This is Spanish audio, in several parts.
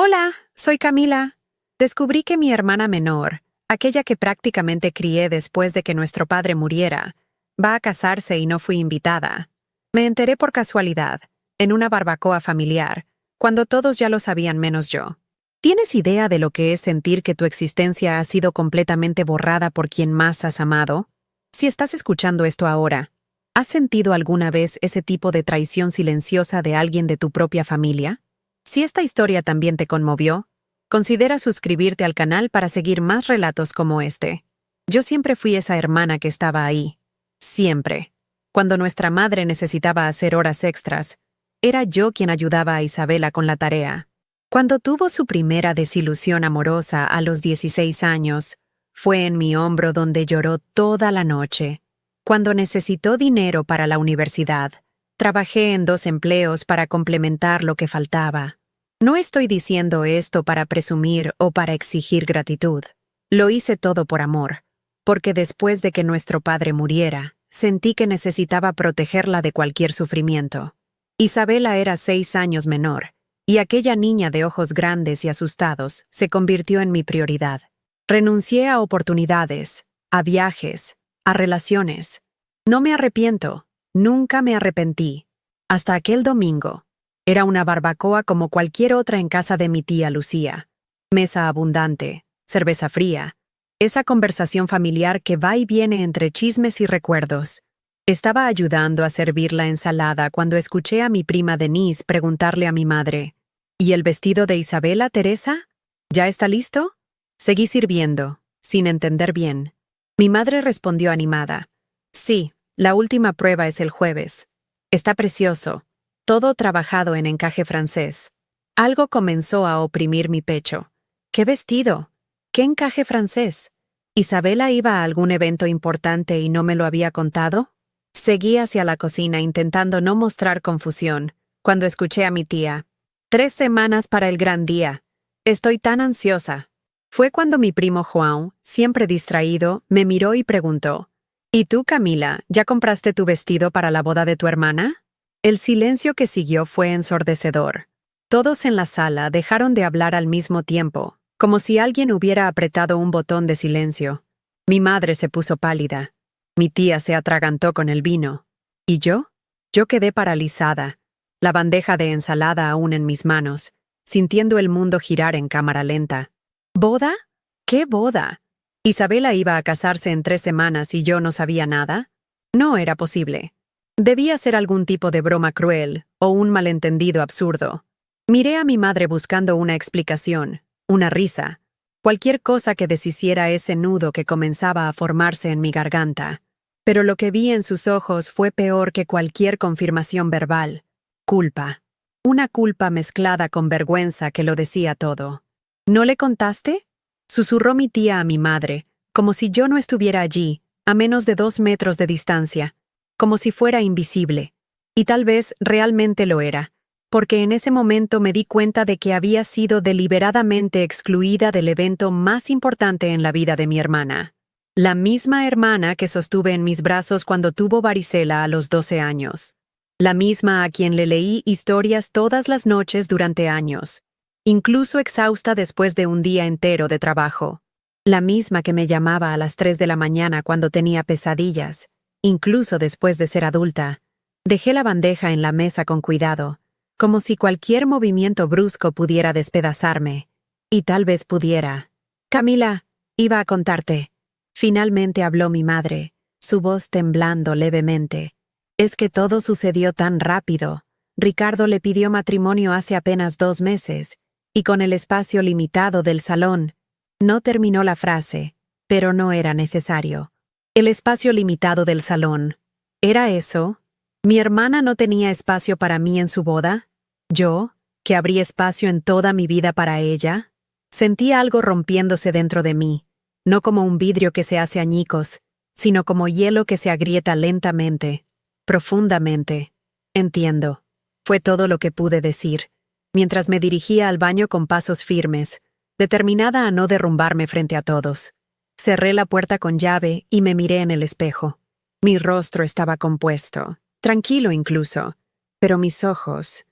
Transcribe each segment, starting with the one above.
Hola, soy Camila. Descubrí que mi hermana menor, aquella que prácticamente crié después de que nuestro padre muriera, va a casarse y no fui invitada. Me enteré por casualidad, en una barbacoa familiar, cuando todos ya lo sabían menos yo. ¿Tienes idea de lo que es sentir que tu existencia ha sido completamente borrada por quien más has amado? Si estás escuchando esto ahora, ¿has sentido alguna vez ese tipo de traición silenciosa de alguien de tu propia familia? Si esta historia también te conmovió, considera suscribirte al canal para seguir más relatos como este. Yo siempre fui esa hermana que estaba ahí. Siempre. Cuando nuestra madre necesitaba hacer horas extras, era yo quien ayudaba a Isabela con la tarea. Cuando tuvo su primera desilusión amorosa a los 16 años, fue en mi hombro donde lloró toda la noche. Cuando necesitó dinero para la universidad, trabajé en 2 empleos para complementar lo que faltaba. No estoy diciendo esto para presumir o para exigir gratitud. Lo hice todo por amor, porque después de que nuestro padre muriera, sentí que necesitaba protegerla de cualquier sufrimiento. Isabela era 6 años menor, y aquella niña de ojos grandes y asustados se convirtió en mi prioridad. Renuncié a oportunidades, a viajes, a relaciones. No me arrepiento, nunca me arrepentí. Hasta aquel domingo. Era una barbacoa como cualquier otra en casa de mi tía Lucía. Mesa abundante, cerveza fría, esa conversación familiar que va y viene entre chismes y recuerdos. Estaba ayudando a servir la ensalada cuando escuché a mi prima Denise preguntarle a mi madre: ¿Y el vestido de Isabela, Teresa? ¿Ya está listo? Seguí sirviendo, sin entender bien. Mi madre respondió animada: Sí, la última prueba es el jueves. Está precioso. Todo trabajado en encaje francés. Algo comenzó a oprimir mi pecho. ¿Qué vestido? ¿Qué encaje francés? ¿Isabela iba a algún evento importante y no me lo había contado? Seguí hacia la cocina intentando no mostrar confusión, cuando escuché a mi tía: 3 semanas para el gran día. Estoy tan ansiosa. Fue cuando mi primo Juan, siempre distraído, me miró y preguntó: ¿Y tú, Camila, ya compraste tu vestido para la boda de tu hermana? El silencio que siguió fue ensordecedor. Todos en la sala dejaron de hablar al mismo tiempo, como si alguien hubiera apretado un botón de silencio. Mi madre se puso pálida. Mi tía se atragantó con el vino. ¿Y yo? Yo quedé paralizada, la bandeja de ensalada aún en mis manos, sintiendo el mundo girar en cámara lenta. ¿Boda? ¿Qué boda? ¿Isabela iba a casarse en 3 semanas y yo no sabía nada? No era posible. Debía ser algún tipo de broma cruel o un malentendido absurdo. Miré a mi madre buscando una explicación, una risa, cualquier cosa que deshiciera ese nudo que comenzaba a formarse en mi garganta. Pero lo que vi en sus ojos fue peor que cualquier confirmación verbal. Culpa. Una culpa mezclada con vergüenza que lo decía todo. ¿No le contaste? Susurró mi tía a mi madre, como si yo no estuviera allí, a menos de 2 metros de distancia. Como si fuera invisible. Y tal vez realmente lo era, porque en ese momento me di cuenta de que había sido deliberadamente excluida del evento más importante en la vida de mi hermana. La misma hermana que sostuve en mis brazos cuando tuvo varicela a los 12 años. La misma a quien le leí historias todas las noches durante años, incluso exhausta después de un día entero de trabajo. La misma que me llamaba a las 3 de la mañana cuando tenía pesadillas. Incluso después de ser adulta, dejé la bandeja en la mesa con cuidado, como si cualquier movimiento brusco pudiera despedazarme. Y tal vez pudiera. Camila, iba a contarte. Finalmente habló mi madre, su voz temblando levemente. Es que todo sucedió tan rápido. Ricardo le pidió matrimonio hace apenas 2 meses, y con el espacio limitado del salón. No terminó la frase, pero no era necesario. El espacio limitado del salón. ¿Era eso? ¿Mi hermana no tenía espacio para mí en su boda? ¿Yo, que abrí espacio en toda mi vida para ella? Sentí algo rompiéndose dentro de mí, no como un vidrio que se hace añicos, sino como hielo que se agrieta lentamente, profundamente. Entiendo. Fue todo lo que pude decir, mientras me dirigía al baño con pasos firmes, determinada a no derrumbarme frente a todos. Cerré la puerta con llave y me miré en el espejo. Mi rostro estaba compuesto, tranquilo incluso, pero mis ojos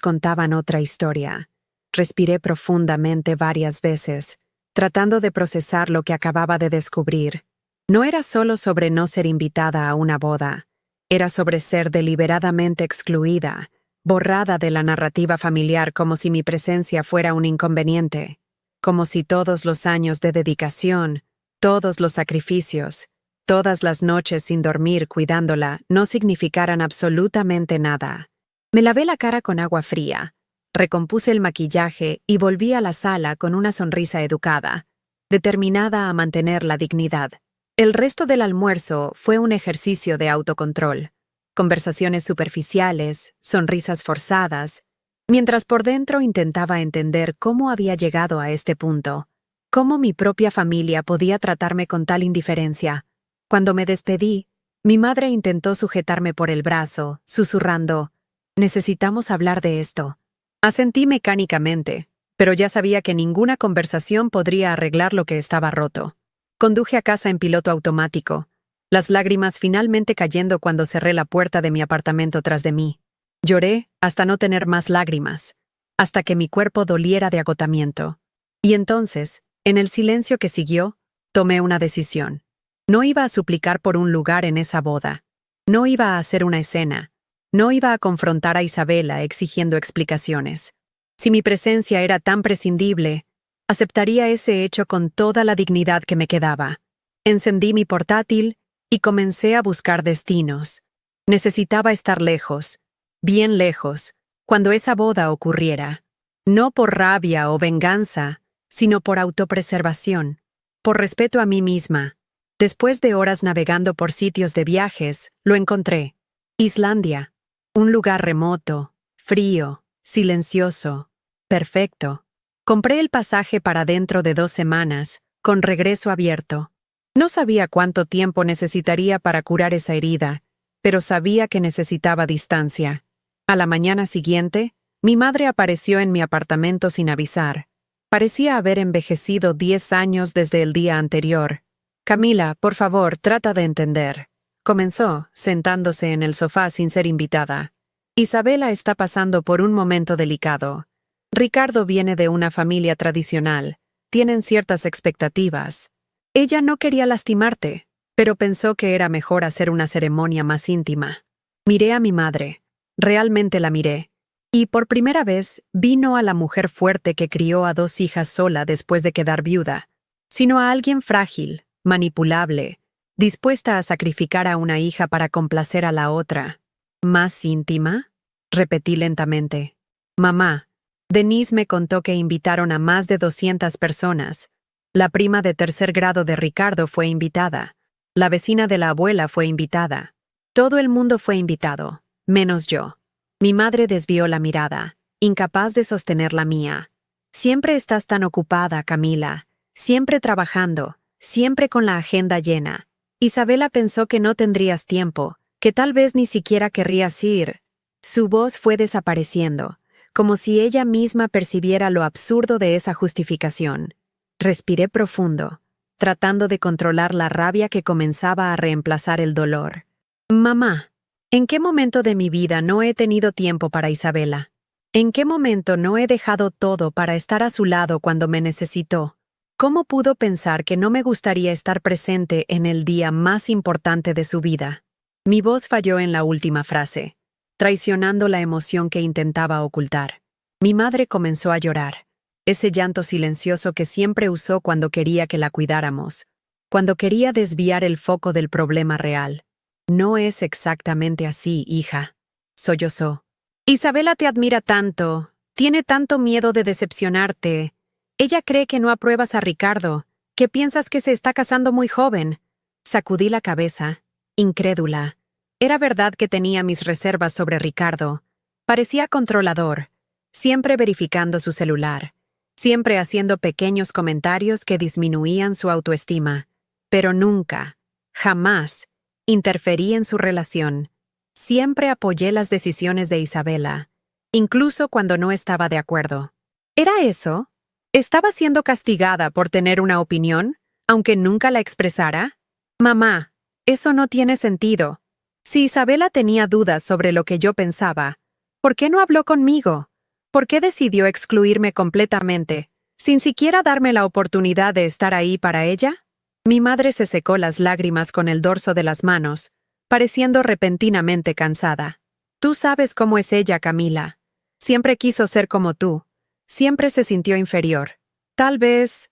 contaban otra historia. Respiré profundamente varias veces, tratando de procesar lo que acababa de descubrir. No era solo sobre no ser invitada a una boda, era sobre ser deliberadamente excluida, borrada de la narrativa familiar como si mi presencia fuera un inconveniente, como si todos los años de dedicación, todos los sacrificios, todas las noches sin dormir cuidándola no significaran absolutamente nada. Me lavé la cara con agua fría, recompuse el maquillaje y volví a la sala con una sonrisa educada, determinada a mantener la dignidad. El resto del almuerzo fue un ejercicio de autocontrol. Conversaciones superficiales, sonrisas forzadas, mientras por dentro intentaba entender cómo había llegado a este punto, cómo mi propia familia podía tratarme con tal indiferencia. Cuando me despedí, mi madre intentó sujetarme por el brazo, susurrando, «Necesitamos hablar de esto». Asentí mecánicamente, pero ya sabía que ninguna conversación podría arreglar lo que estaba roto. Conduje a casa en piloto automático, las lágrimas finalmente cayendo cuando cerré la puerta de mi apartamento tras de mí. Lloré hasta no tener más lágrimas, hasta que mi cuerpo doliera de agotamiento. Y entonces, en el silencio que siguió, tomé una decisión. No iba a suplicar por un lugar en esa boda. No iba a hacer una escena. No iba a confrontar a Isabela exigiendo explicaciones. Si mi presencia era tan prescindible, aceptaría ese hecho con toda la dignidad que me quedaba. Encendí mi portátil y comencé a buscar destinos. Necesitaba estar lejos, bien lejos, cuando esa boda ocurriera. No por rabia o venganza, sino por autopreservación, por respeto a mí misma. Después de horas navegando por sitios de viajes, lo encontré. Islandia. Un lugar remoto, frío, silencioso, perfecto. Compré el pasaje para dentro de 2 semanas, con regreso abierto. No sabía cuánto tiempo necesitaría para curar esa herida, pero sabía que necesitaba distancia. A la mañana siguiente, mi madre apareció en mi apartamento sin avisar. Parecía haber envejecido 10 años desde el día anterior. «Camila, por favor, trata de entender», comenzó, sentándose en el sofá sin ser invitada. «Isabela está pasando por un momento delicado. Ricardo viene de una familia tradicional. Tienen ciertas expectativas. Ella no quería lastimarte, pero pensó que era mejor hacer una ceremonia más íntima». Miré a mi madre. Realmente la miré. Y por primera vez vi no a la mujer fuerte que crió a 2 hijas sola después de quedar viuda, sino a alguien frágil, manipulable, dispuesta a sacrificar a una hija para complacer a la otra. ¿Más íntima?, repetí lentamente. «Mamá, Denise me contó que invitaron a más de 200 personas. La prima de 3er grado de Ricardo fue invitada. La vecina de la abuela fue invitada. Todo el mundo fue invitado, menos yo». Mi madre desvió la mirada, incapaz de sostener la mía. «Siempre estás tan ocupada, Camila. Siempre trabajando, siempre con la agenda llena. Isabela pensó que no tendrías tiempo, que tal vez ni siquiera querrías ir». Su voz fue desapareciendo, como si ella misma percibiera lo absurdo de esa justificación. Respiré profundo, tratando de controlar la rabia que comenzaba a reemplazar el dolor. «Mamá, ¿en qué momento de mi vida no he tenido tiempo para Isabela? ¿En qué momento no he dejado todo para estar a su lado cuando me necesitó? ¿Cómo pudo pensar que no me gustaría estar presente en el día más importante de su vida?» Mi voz falló en la última frase, traicionando la emoción que intentaba ocultar. Mi madre comenzó a llorar, ese llanto silencioso que siempre usó cuando quería que la cuidáramos, cuando quería desviar el foco del problema real. «No es exactamente así, hija», sollozó. «Isabela te admira tanto, tiene tanto miedo de decepcionarte. Ella cree que no apruebas a Ricardo, que piensas que se está casando muy joven». Sacudí la cabeza, incrédula. Era verdad que tenía mis reservas sobre Ricardo. Parecía controlador, siempre verificando su celular, siempre haciendo pequeños comentarios que disminuían su autoestima. Pero nunca, jamás, interferí en su relación. Siempre apoyé las decisiones de Isabela, incluso cuando no estaba de acuerdo. ¿Era eso? ¿Estaba siendo castigada por tener una opinión, aunque nunca la expresara? «Mamá, eso no tiene sentido. Si Isabela tenía dudas sobre lo que yo pensaba, ¿por qué no habló conmigo? ¿Por qué decidió excluirme completamente, sin siquiera darme la oportunidad de estar ahí para ella? Mi madre se secó las lágrimas con el dorso de las manos, pareciendo repentinamente cansada. Tú sabes cómo es ella, Camila. Siempre quiso ser como tú. Siempre se sintió inferior. Tal vez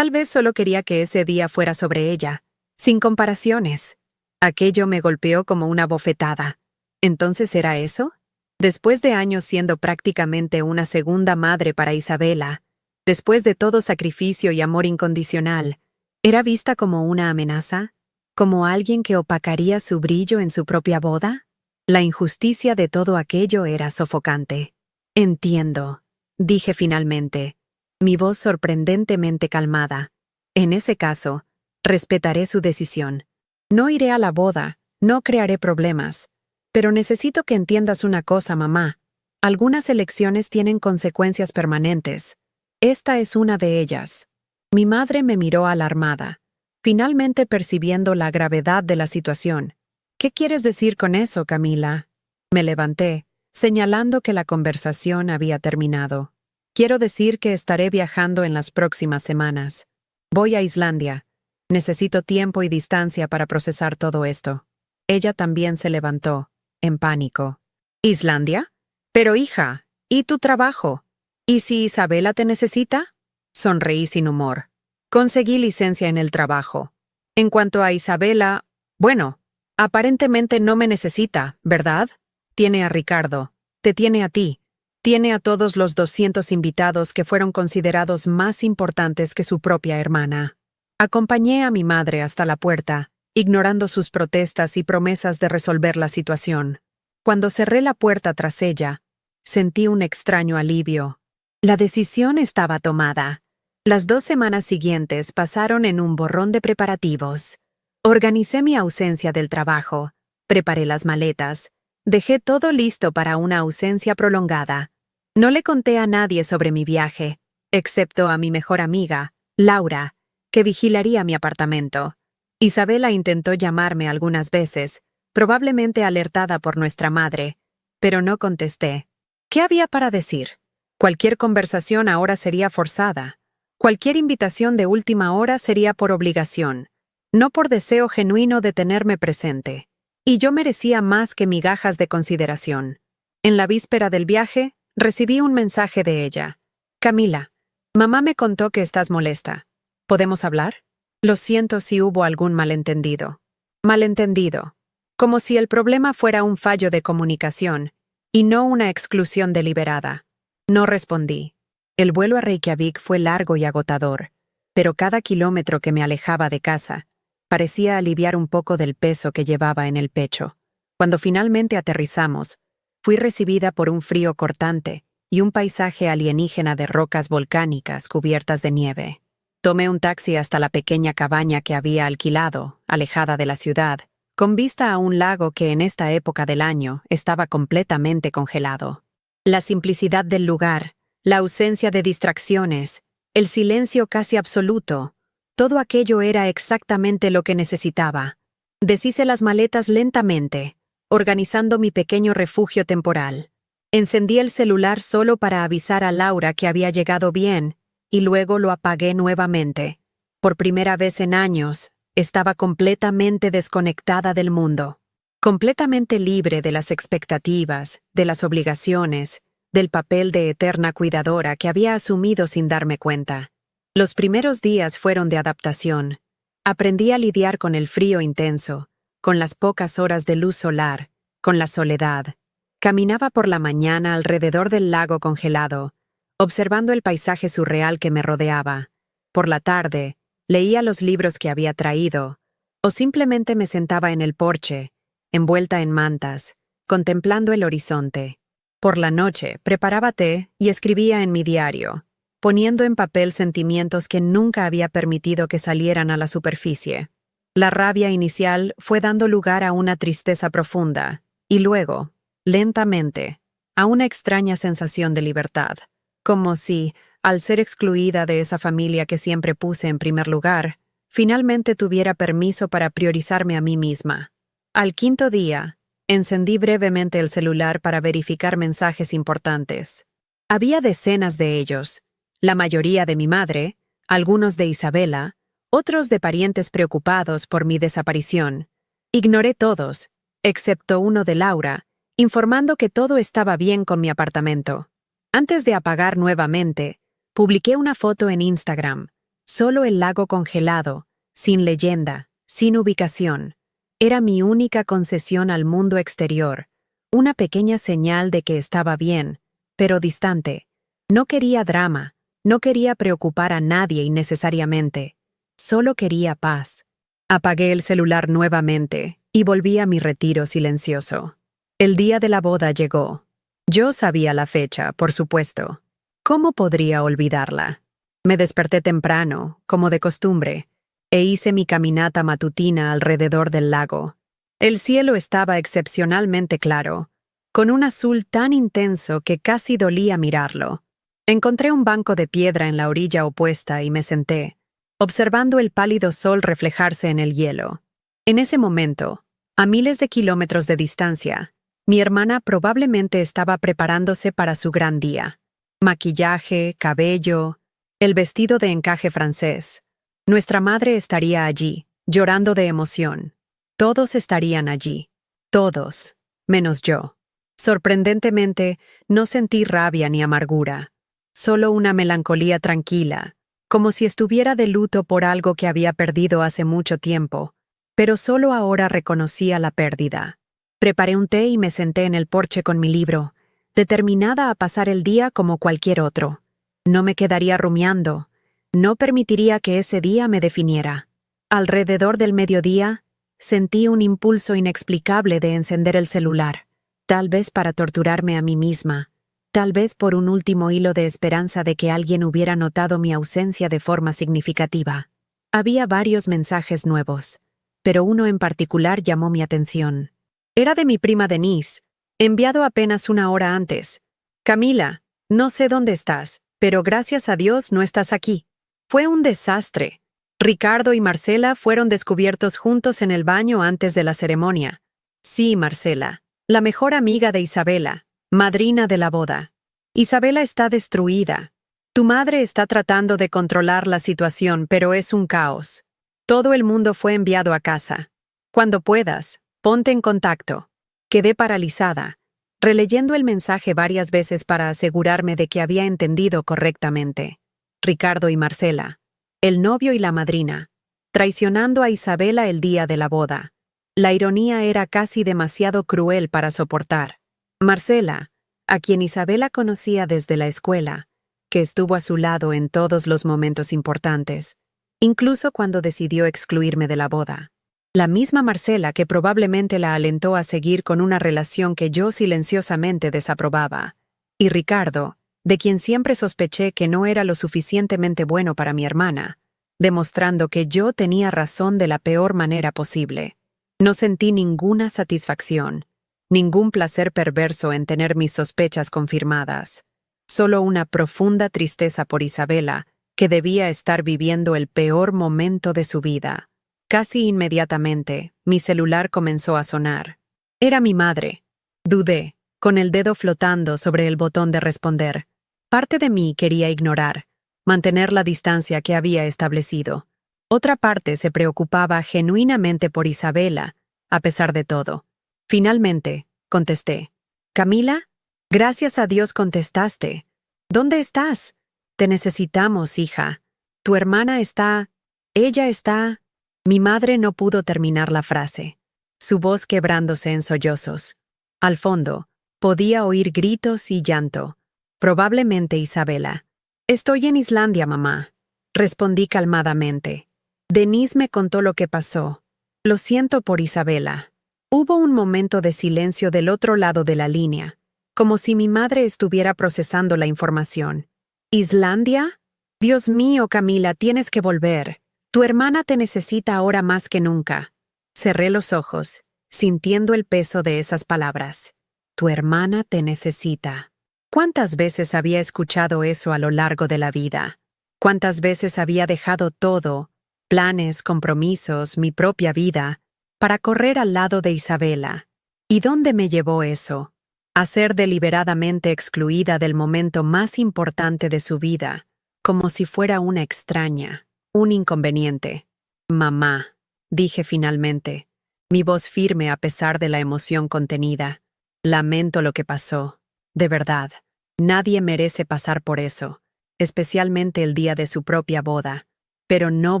solo quería que ese día fuera sobre ella, sin comparaciones. Aquello me golpeó como una bofetada. ¿Entonces era eso? Después de años siendo prácticamente una segunda madre para Isabela, después de todo sacrificio y amor incondicional, ¿era vista como una amenaza? ¿Como alguien que opacaría su brillo en su propia boda? La injusticia de todo aquello era sofocante. Entiendo, dije finalmente, mi voz sorprendentemente calmada. En ese caso, respetaré su decisión. No iré a la boda, no crearé problemas. Pero necesito que entiendas una cosa, mamá. Algunas elecciones tienen consecuencias permanentes. Esta es una de ellas. Mi madre me miró alarmada, finalmente percibiendo la gravedad de la situación. ¿Qué quieres decir con eso, Camila? Me levanté, señalando que la conversación había terminado. Quiero decir que estaré viajando en las próximas semanas. Voy a Islandia. Necesito tiempo y distancia para procesar todo esto. Ella también se levantó, en pánico. ¿Islandia? Pero hija, ¿y tu trabajo? ¿Y si Isabela te necesita? Sonreí sin humor. Conseguí licencia en el trabajo. En cuanto a Isabela, bueno, aparentemente no me necesita, ¿verdad? Tiene a Ricardo, te tiene a ti, tiene a todos los 200 invitados que fueron considerados más importantes que su propia hermana. Acompañé a mi madre hasta la puerta, ignorando sus protestas y promesas de resolver la situación. Cuando cerré la puerta tras ella, sentí un extraño alivio. La decisión estaba tomada. Las 2 semanas siguientes pasaron en un borrón de preparativos. Organicé mi ausencia del trabajo, preparé las maletas, dejé todo listo para una ausencia prolongada. No le conté a nadie sobre mi viaje, excepto a mi mejor amiga, Laura, que vigilaría mi apartamento. Isabela intentó llamarme algunas veces, probablemente alertada por nuestra madre, pero no contesté. ¿Qué había para decir? Cualquier conversación ahora sería forzada. Cualquier invitación de última hora sería por obligación, no por deseo genuino de tenerme presente. Y yo merecía más que migajas de consideración. En la víspera del viaje, recibí un mensaje de ella. Camila, mamá me contó que estás molesta. ¿Podemos hablar? Lo siento si hubo algún malentendido. Malentendido. Como si el problema fuera un fallo de comunicación, y no una exclusión deliberada. No respondí. El vuelo a Reykjavik fue largo y agotador, pero cada kilómetro que me alejaba de casa parecía aliviar un poco del peso que llevaba en el pecho. Cuando finalmente aterrizamos, fui recibida por un frío cortante y un paisaje alienígena de rocas volcánicas cubiertas de nieve. Tomé un taxi hasta la pequeña cabaña que había alquilado, alejada de la ciudad, con vista a un lago que en esta época del año estaba completamente congelado. La simplicidad del lugar, la ausencia de distracciones, el silencio casi absoluto, todo aquello era exactamente lo que necesitaba. Deshice las maletas lentamente, organizando mi pequeño refugio temporal. Encendí el celular solo para avisar a Laura que había llegado bien, y luego lo apagué nuevamente. Por primera vez en años, estaba completamente desconectada del mundo, completamente libre de las expectativas, de las obligaciones, del papel de eterna cuidadora que había asumido sin darme cuenta. Los primeros días fueron de adaptación. Aprendí a lidiar con el frío intenso, con las pocas horas de luz solar, con la soledad. Caminaba por la mañana alrededor del lago congelado, observando el paisaje surreal que me rodeaba. Por la tarde, leía los libros que había traído, o simplemente me sentaba en el porche, envuelta en mantas, contemplando el horizonte. Por la noche, preparaba té y escribía en mi diario, poniendo en papel sentimientos que nunca había permitido que salieran a la superficie. La rabia inicial fue dando lugar a una tristeza profunda, y luego, lentamente, a una extraña sensación de libertad, como si, al ser excluida de esa familia que siempre puse en primer lugar, finalmente tuviera permiso para priorizarme a mí misma. Al quinto día, encendí brevemente el celular para verificar mensajes importantes. Había decenas de ellos, la mayoría de mi madre, algunos de Isabela, otros de parientes preocupados por mi desaparición. Ignoré todos, excepto uno de Laura, informando que todo estaba bien con mi apartamento. Antes de apagar nuevamente, publiqué una foto en Instagram, solo el lago congelado, sin leyenda, sin ubicación. Era mi única concesión al mundo exterior, una pequeña señal de que estaba bien, pero distante. No quería drama, no quería preocupar a nadie innecesariamente, solo quería paz. Apagué el celular nuevamente y volví a mi retiro silencioso. El día de la boda llegó. Yo sabía la fecha, por supuesto. ¿Cómo podría olvidarla? Me desperté temprano, como de costumbre, e hice mi caminata matutina alrededor del lago. El cielo estaba excepcionalmente claro, con un azul tan intenso que casi dolía mirarlo. Encontré un banco de piedra en la orilla opuesta y me senté, observando el pálido sol reflejarse en el hielo. En ese momento, a miles de kilómetros de distancia, mi hermana probablemente estaba preparándose para su gran día. Maquillaje, cabello, el vestido de encaje francés. Nuestra madre estaría allí, llorando de emoción. Todos estarían allí. Todos, menos yo. Sorprendentemente, no sentí rabia ni amargura. Solo una melancolía tranquila, como si estuviera de luto por algo que había perdido hace mucho tiempo, pero solo ahora reconocía la pérdida. Preparé un té y me senté en el porche con mi libro, determinada a pasar el día como cualquier otro. No me quedaría rumiando, no permitiría que ese día me definiera. Alrededor del mediodía, sentí un impulso inexplicable de encender el celular, tal vez para torturarme a mí misma, tal vez por un último hilo de esperanza de que alguien hubiera notado mi ausencia de forma significativa. Había varios mensajes nuevos, pero uno en particular llamó mi atención. Era de mi prima Denise, enviado apenas una hora antes. Camila, no sé dónde estás, pero gracias a Dios no estás aquí. Fue un desastre. Ricardo y Marcela fueron descubiertos juntos en el baño antes de la ceremonia. Sí, Marcela, la mejor amiga de Isabela, madrina de la boda. Isabela está destruida. Tu madre está tratando de controlar la situación, pero es un caos. Todo el mundo fue enviado a casa. Cuando puedas, ponte en contacto. Quedé paralizada, releyendo el mensaje varias veces para asegurarme de que había entendido correctamente. Ricardo y Marcela, el novio y la madrina, traicionando a Isabela el día de la boda. La ironía era casi demasiado cruel para soportar. Marcela, a quien Isabela conocía desde la escuela, que estuvo a su lado en todos los momentos importantes, incluso cuando decidió excluirme de la boda. La misma Marcela que probablemente la alentó a seguir con una relación que yo silenciosamente desaprobaba. Y Ricardo, de quien siempre sospeché que no era lo suficientemente bueno para mi hermana, demostrando que yo tenía razón de la peor manera posible. No sentí ninguna satisfacción, ningún placer perverso en tener mis sospechas confirmadas. Solo una profunda tristeza por Isabela, que debía estar viviendo el peor momento de su vida. Casi inmediatamente, mi celular comenzó a sonar. Era mi madre. Dudé, con el dedo flotando sobre el botón de responder. Parte de mí quería ignorar, mantener la distancia que había establecido. Otra parte se preocupaba genuinamente por Isabela, a pesar de todo. Finalmente, contesté. Camila, gracias a Dios contestaste. ¿Dónde estás? Te necesitamos, hija. Tu hermana está... Ella está... Mi madre no pudo terminar la frase, su voz quebrándose en sollozos. Al fondo, podía oír gritos y llanto. Probablemente Isabela. Estoy en Islandia, mamá. Respondí calmadamente. Denise me contó lo que pasó. Lo siento por Isabela. Hubo un momento de silencio del otro lado de la línea, como si mi madre estuviera procesando la información. ¿Islandia? Dios mío, Camila, tienes que volver. Tu hermana te necesita ahora más que nunca. Cerré los ojos, sintiendo el peso de esas palabras. Tu hermana te necesita. ¿Cuántas veces había escuchado eso a lo largo de la vida? ¿Cuántas veces había dejado todo, planes, compromisos, mi propia vida, para correr al lado de Isabela? ¿Y dónde me llevó eso? a ser deliberadamente excluida del momento más importante de su vida, como si fuera una extraña, un inconveniente. Mamá, dije finalmente, mi voz firme a pesar de la emoción contenida. Lamento lo que pasó. De verdad, nadie merece pasar por eso, especialmente el día de su propia boda. Pero no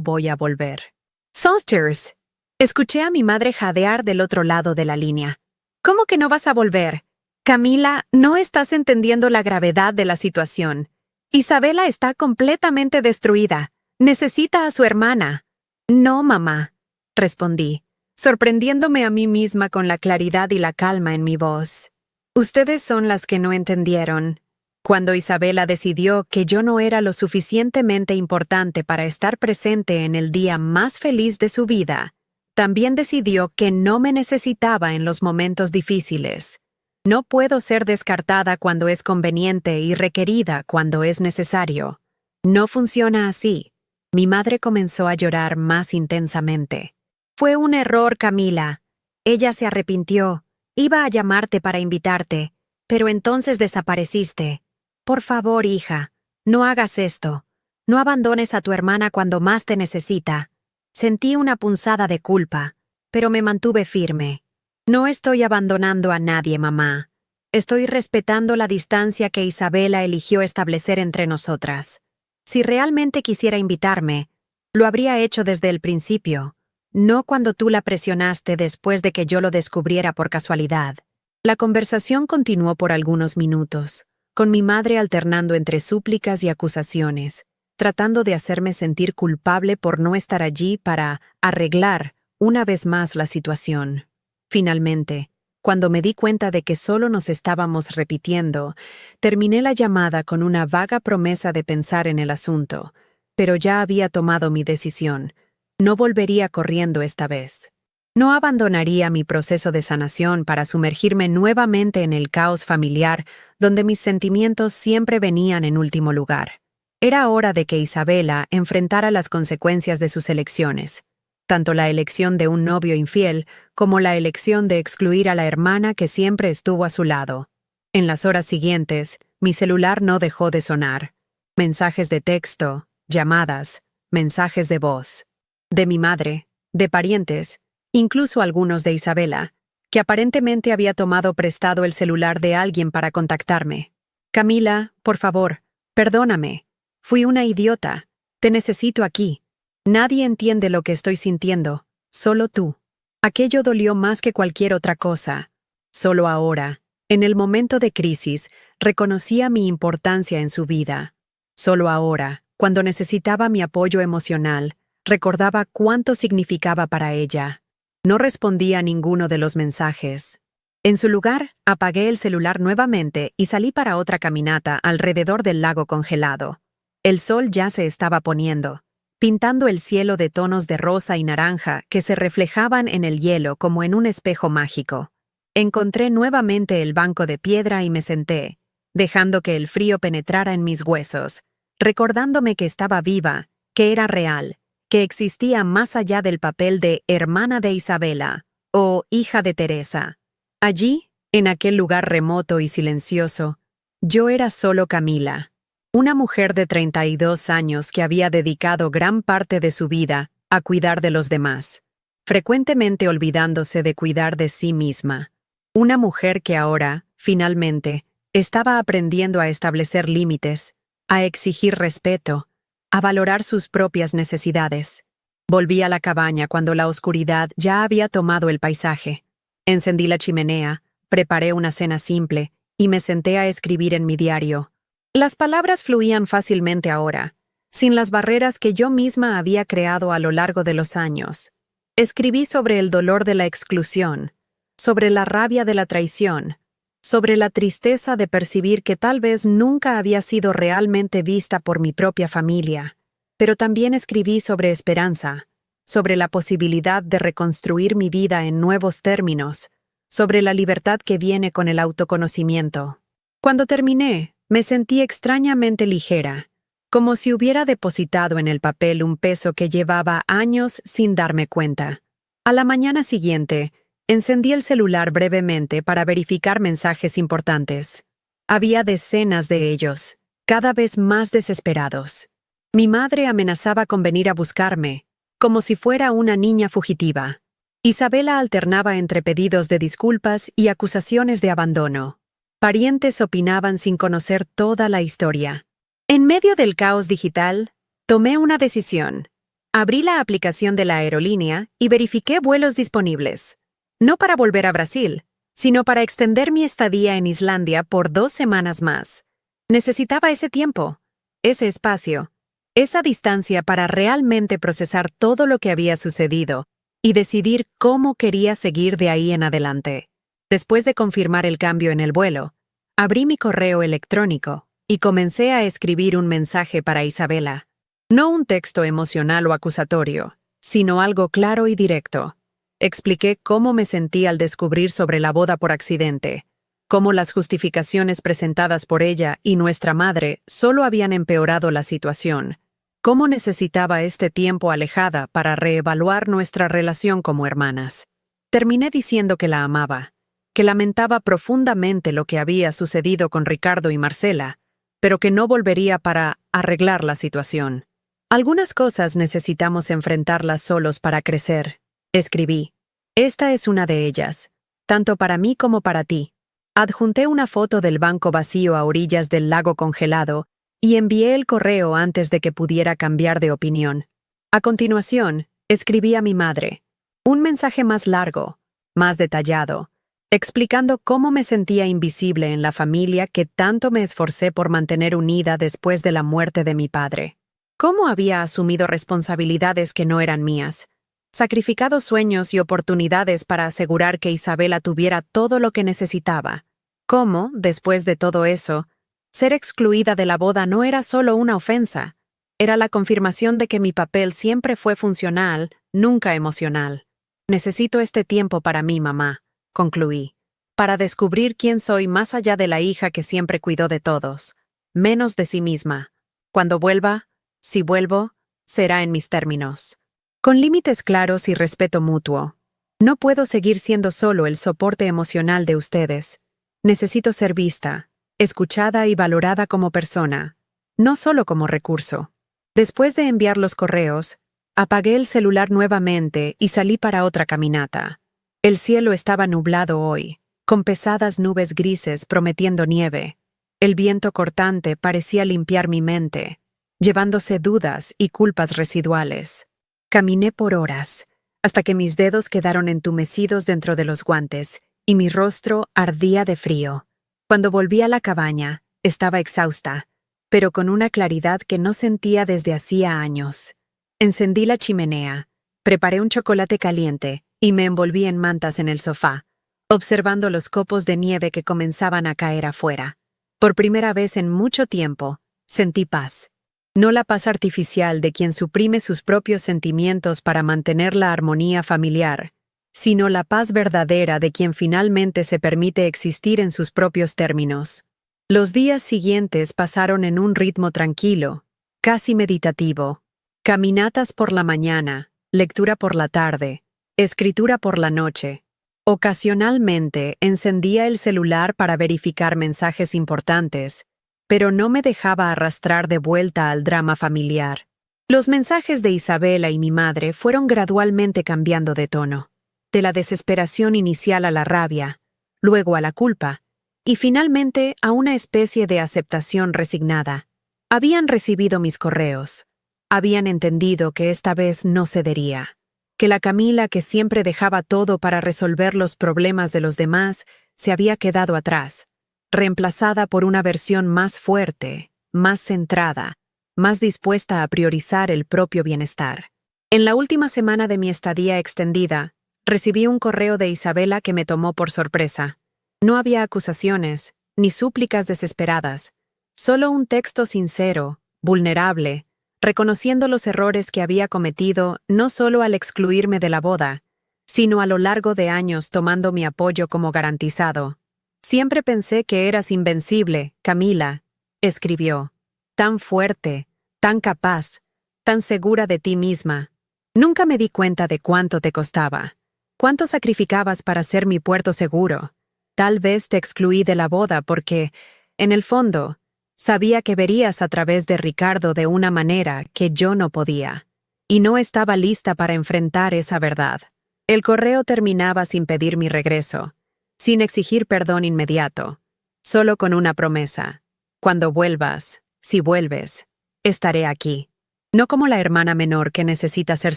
voy a volver. Sosters. Escuché a mi madre jadear del otro lado de la línea. ¿Cómo que no vas a volver? Camila, no estás entendiendo la gravedad de la situación. Isabela está completamente destruida. Necesita a su hermana. No, mamá, respondí, sorprendiéndome a mí misma con la claridad y la calma en mi voz. Ustedes son las que no entendieron. Cuando Isabela decidió que yo no era lo suficientemente importante para estar presente en el día más feliz de su vida, también decidió que no me necesitaba en los momentos difíciles. No puedo ser descartada cuando es conveniente y requerida cuando es necesario. No funciona así. Mi madre comenzó a llorar más intensamente. Fue un error, Camila. Ella se arrepintió. Iba a llamarte para invitarte, pero entonces desapareciste. Por favor, hija, no hagas esto. No abandones a tu hermana cuando más te necesita. Sentí una punzada de culpa, pero me mantuve firme. No estoy abandonando a nadie, mamá. Estoy respetando la distancia que Isabela eligió establecer entre nosotras. Si realmente quisiera invitarme, lo habría hecho desde el principio, no cuando tú la presionaste después de que yo lo descubriera por casualidad. La conversación continuó por algunos minutos, con mi madre alternando entre súplicas y acusaciones, tratando de hacerme sentir culpable por no estar allí para arreglar una vez más la situación. Finalmente, cuando me di cuenta de que solo nos estábamos repitiendo, terminé la llamada con una vaga promesa de pensar en el asunto, pero ya había tomado mi decisión. No volvería corriendo esta vez. No abandonaría mi proceso de sanación para sumergirme nuevamente en el caos familiar donde mis sentimientos siempre venían en último lugar. Era hora de que Isabela enfrentara las consecuencias de sus elecciones, tanto la elección de un novio infiel como la elección de excluir a la hermana que siempre estuvo a su lado. En las horas siguientes, mi celular no dejó de sonar. Mensajes de texto, llamadas, mensajes de voz. De mi madre, de parientes, incluso algunos de Isabela, que aparentemente había tomado prestado el celular de alguien para contactarme. Camila, por favor, perdóname. Fui una idiota. Te necesito aquí. Nadie entiende lo que estoy sintiendo, solo tú. Aquello dolió más que cualquier otra cosa. Solo ahora, en el momento de crisis, reconocía mi importancia en su vida. Solo ahora, cuando necesitaba mi apoyo emocional, recordaba cuánto significaba para ella. No respondía a ninguno de los mensajes. En su lugar, apagué el celular nuevamente y salí para otra caminata alrededor del lago congelado. El sol ya se estaba poniendo, pintando el cielo de tonos de rosa y naranja que se reflejaban en el hielo como en un espejo mágico. Encontré nuevamente el banco de piedra y me senté, dejando que el frío penetrara en mis huesos, recordándome que estaba viva, que era real, que existía más allá del papel de hermana de Isabela o hija de Teresa. Allí, en aquel lugar remoto y silencioso, yo era solo Camila, una mujer de 32 años que había dedicado gran parte de su vida a cuidar de los demás, frecuentemente olvidándose de cuidar de sí misma. Una mujer que ahora, finalmente, estaba aprendiendo a establecer límites, a exigir respeto, a valorar sus propias necesidades. Volví a la cabaña cuando la oscuridad ya había tomado el paisaje. Encendí la chimenea, preparé una cena simple y me senté a escribir en mi diario. Las palabras fluían fácilmente ahora, sin las barreras que yo misma había creado a lo largo de los años. Escribí sobre el dolor de la exclusión, sobre la rabia de la traición, sobre la tristeza de percibir que tal vez nunca había sido realmente vista por mi propia familia, pero también escribí sobre esperanza, sobre la posibilidad de reconstruir mi vida en nuevos términos, sobre la libertad que viene con el autoconocimiento. Cuando terminé, me sentí extrañamente ligera, como si hubiera depositado en el papel un peso que llevaba años sin darme cuenta. A la mañana siguiente, Encendí el celular brevemente para verificar mensajes importantes. Había decenas de ellos, cada vez más desesperados. Mi madre amenazaba con venir a buscarme, como si fuera una niña fugitiva. Isabela alternaba entre pedidos de disculpas y acusaciones de abandono. Parientes opinaban sin conocer toda la historia. En medio del caos digital, tomé una decisión. Abrí la aplicación de la aerolínea y verifiqué vuelos disponibles. No para volver a Brasil, sino para extender mi estadía en Islandia por 2 semanas más. Necesitaba ese tiempo, ese espacio, esa distancia para realmente procesar todo lo que había sucedido y decidir cómo quería seguir de ahí en adelante. Después de confirmar el cambio en el vuelo, abrí mi correo electrónico y comencé a escribir un mensaje para Isabela. No un texto emocional o acusatorio, sino algo claro y directo. Expliqué cómo me sentí al descubrir sobre la boda por accidente, cómo las justificaciones presentadas por ella y nuestra madre solo habían empeorado la situación, cómo necesitaba este tiempo alejada para reevaluar nuestra relación como hermanas. Terminé diciendo que la amaba, que lamentaba profundamente lo que había sucedido con Ricardo y Marcela, pero que no volvería para arreglar la situación. Algunas cosas necesitamos enfrentarlas solos para crecer, escribí. Esta es una de ellas, tanto para mí como para ti. Adjunté una foto del banco vacío a orillas del lago congelado y envié el correo antes de que pudiera cambiar de opinión. A continuación, escribí a mi madre. Un mensaje más largo, más detallado, explicando cómo me sentía invisible en la familia que tanto me esforcé por mantener unida después de la muerte de mi padre. Cómo había asumido responsabilidades que no eran mías, sacrificado sueños y oportunidades para asegurar que Isabela tuviera todo lo que necesitaba. Cómo, después de todo eso, ser excluida de la boda no era solo una ofensa, era la confirmación de que mi papel siempre fue funcional, nunca emocional. Necesito este tiempo para mí, mamá, concluí, para descubrir quién soy más allá de la hija que siempre cuidó de todos, menos de sí misma. Cuando vuelva, si vuelvo, será en mis términos. Con límites claros y respeto mutuo. No puedo seguir siendo solo el soporte emocional de ustedes. Necesito ser vista, escuchada y valorada como persona, no solo como recurso. Después de enviar los correos, apagué el celular nuevamente y salí para otra caminata. El cielo estaba nublado hoy, con pesadas nubes grises prometiendo nieve. El viento cortante parecía limpiar mi mente, llevándose dudas y culpas residuales. Caminé por horas, hasta que mis dedos quedaron entumecidos dentro de los guantes y mi rostro ardía de frío. Cuando volví a la cabaña, estaba exhausta, pero con una claridad que no sentía desde hacía años. Encendí la chimenea, preparé un chocolate caliente y me envolví en mantas en el sofá, observando los copos de nieve que comenzaban a caer afuera. Por primera vez en mucho tiempo, sentí paz. No la paz artificial de quien suprime sus propios sentimientos para mantener la armonía familiar, sino la paz verdadera de quien finalmente se permite existir en sus propios términos. Los días siguientes pasaron en un ritmo tranquilo, casi meditativo. Caminatas por la mañana, lectura por la tarde, escritura por la noche. Ocasionalmente encendía el celular para verificar mensajes importantes, pero no me dejaba arrastrar de vuelta al drama familiar. Los mensajes de Isabela y mi madre fueron gradualmente cambiando de tono, de la desesperación inicial a la rabia, luego a la culpa, y finalmente a una especie de aceptación resignada. Habían recibido mis correos, habían entendido que esta vez no cedería, que la Camila que siempre dejaba todo para resolver los problemas de los demás se había quedado atrás, reemplazada por una versión más fuerte, más centrada, más dispuesta a priorizar el propio bienestar. En la última semana de mi estadía extendida, recibí un correo de Isabela que me tomó por sorpresa. No había acusaciones, ni súplicas desesperadas, solo un texto sincero, vulnerable, reconociendo los errores que había cometido no solo al excluirme de la boda, sino a lo largo de años tomando mi apoyo como garantizado. Siempre pensé que eras invencible, Camila, escribió. Tan fuerte, tan capaz, tan segura de ti misma. Nunca me di cuenta de cuánto te costaba. ¿Cuánto sacrificabas para ser mi puerto seguro? Tal vez te excluí de la boda porque, en el fondo, sabía que verías a través de Ricardo de una manera que yo no podía, y no estaba lista para enfrentar esa verdad. El correo terminaba sin pedir mi regreso, sin exigir perdón inmediato, solo con una promesa. Cuando vuelvas, si vuelves, estaré aquí. No como la hermana menor que necesita ser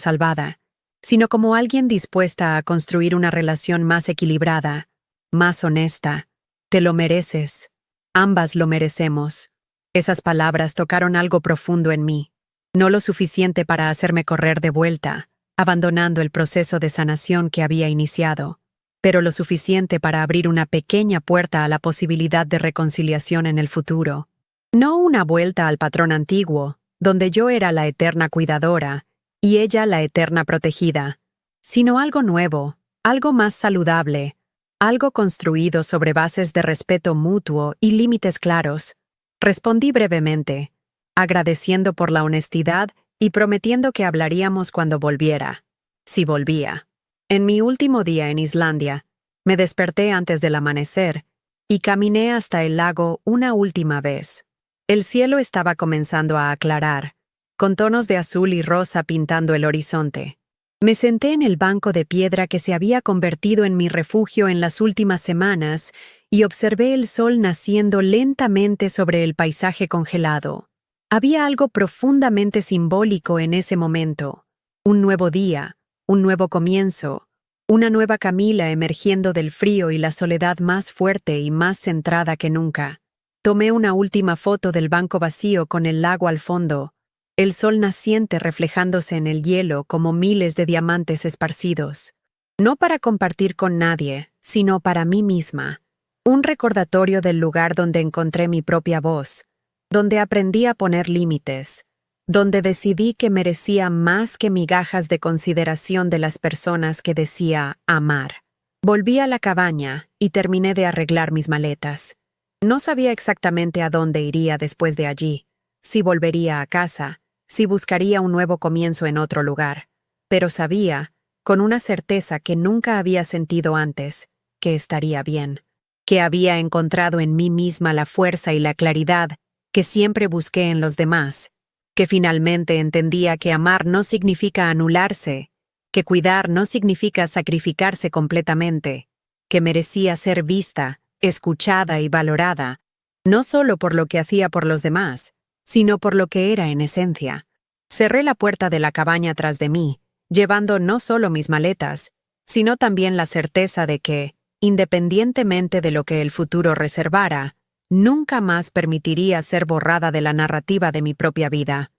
salvada, sino como alguien dispuesta a construir una relación más equilibrada, más honesta. Te lo mereces. Ambas lo merecemos. Esas palabras tocaron algo profundo en mí, no lo suficiente para hacerme correr de vuelta, abandonando el proceso de sanación que había iniciado, pero lo suficiente para abrir una pequeña puerta a la posibilidad de reconciliación en el futuro. No una vuelta al patrón antiguo, donde yo era la eterna cuidadora y ella la eterna protegida, sino algo nuevo, algo más saludable, algo construido sobre bases de respeto mutuo y límites claros. Respondí brevemente, agradeciendo por la honestidad y prometiendo que hablaríamos cuando volviera. Si volvía. En mi último día en Islandia, me desperté antes del amanecer y caminé hasta el lago una última vez. El cielo estaba comenzando a aclarar, con tonos de azul y rosa pintando el horizonte. Me senté en el banco de piedra que se había convertido en mi refugio en las últimas semanas y observé el sol naciendo lentamente sobre el paisaje congelado. Había algo profundamente simbólico en ese momento. Un nuevo día, un nuevo comienzo, una nueva Camila emergiendo del frío y la soledad más fuerte y más centrada que nunca. Tomé una última foto del banco vacío con el lago al fondo, el sol naciente reflejándose en el hielo como miles de diamantes esparcidos. No para compartir con nadie, sino para mí misma. Un recordatorio del lugar donde encontré mi propia voz, donde aprendí a poner límites, donde decidí que merecía más que migajas de consideración de las personas que decía amar. Volví a la cabaña y terminé de arreglar mis maletas. No sabía exactamente a dónde iría después de allí, si volvería a casa, si buscaría un nuevo comienzo en otro lugar, pero sabía, con una certeza que nunca había sentido antes, que estaría bien, que había encontrado en mí misma la fuerza y la claridad que siempre busqué en los demás, que finalmente entendía que amar no significa anularse, que cuidar no significa sacrificarse completamente, que merecía ser vista, escuchada y valorada, no solo por lo que hacía por los demás, sino por lo que era en esencia. Cerré la puerta de la cabaña tras de mí, llevando no solo mis maletas, sino también la certeza de que, independientemente de lo que el futuro reservara, nunca más permitiría ser borrada de la narrativa de mi propia vida.